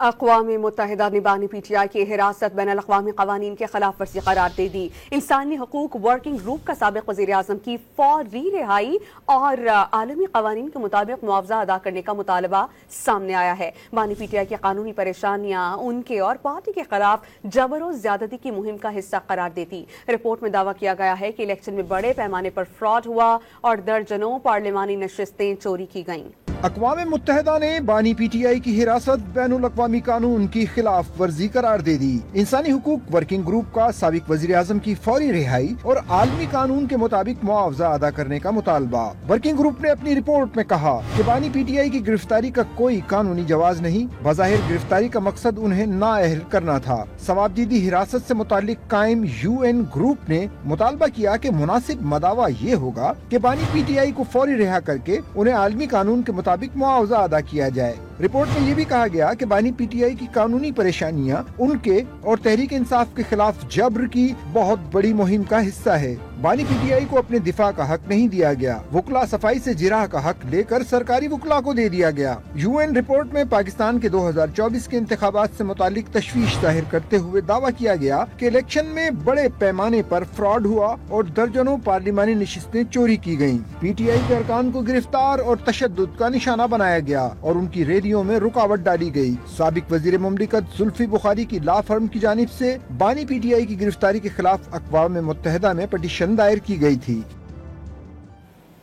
اقوام متحدہ نے بانی پی ٹی آئی کی حراست بین الاقوامی قوانین کے خلاف ورزی قرار دے دی۔ انسانی حقوق ورکنگ گروپ کا سابق وزیر اعظم کی فوری رہائی اور عالمی قوانین کے مطابق معاوضہ ادا کرنے کا مطالبہ سامنے آیا ہے۔ بانی پی ٹی آئی کی قانونی پریشانیاں ان کے اور پارٹی کے خلاف جبر و زیادتی کی مہم کا حصہ قرار دیتی۔ رپورٹ میں دعویٰ کیا گیا ہے کہ الیکشن میں بڑے پیمانے پر فراڈ ہوا اور درجنوں پارلیمانی نشستیں چوری کی گئیں۔ اقوام متحدہ نے بانی پی ٹی آئی کی حراست بین الاقوامی قانون کی خلاف ورزی قرار دے دی۔ انسانی حقوق ورکنگ گروپ کا سابق وزیر اعظم کی فوری رہائی اور عالمی قانون کے مطابق معاوضہ ادا کرنے کا مطالبہ۔ ورکنگ گروپ نے اپنی رپورٹ میں کہا کہ بانی پی ٹی آئی کی گرفتاری کا کوئی قانونی جواز نہیں، بظاہر گرفتاری کا مقصد انہیں نااہل کرنا تھا۔ ثوابدیدی حراست سے متعلق قائم یو این گروپ نے مطالبہ کیا کہ مناسب مداوا یہ ہوگا کہ بانی پی ٹی آئی کو فوری رہا کر کے انہیں عالمی قانون کے مطابق معاوضہ ادا کیا جائے۔ رپورٹ میں یہ بھی کہا گیا کہ بانی پی ٹی آئی کی قانونی پریشانیاں ان کے اور تحریک انصاف کے خلاف جبر کی بہت بڑی مہم کا حصہ ہے۔ بانی پی ٹی آئی کو اپنے دفاع کا حق نہیں دیا گیا، وکلا صفائی سے جرح کا حق لے کر سرکاری وکلا کو دے دیا گیا۔ یو این رپورٹ میں پاکستان کے 2024 کے انتخابات سے متعلق تشویش ظاہر کرتے ہوئے دعویٰ کیا گیا کہ الیکشن میں بڑے پیمانے پر فراڈ ہوا اور درجنوں پارلیمانی نشستیں چوری کی گئیں۔ پی ٹی آئی کے ارکان کو گرفتار اور تشدد کا نشانہ بنایا گیا اور ان کی ریلیوں میں رکاوٹ ڈالی گئی۔ سابق وزیر مملکت زلفی بخاری کی لا فرم کی جانب سے بانی پی ٹی آئی کی گرفتاری کے خلاف اقوام متحدہ میں پٹیشن دائر کی گئی تھی۔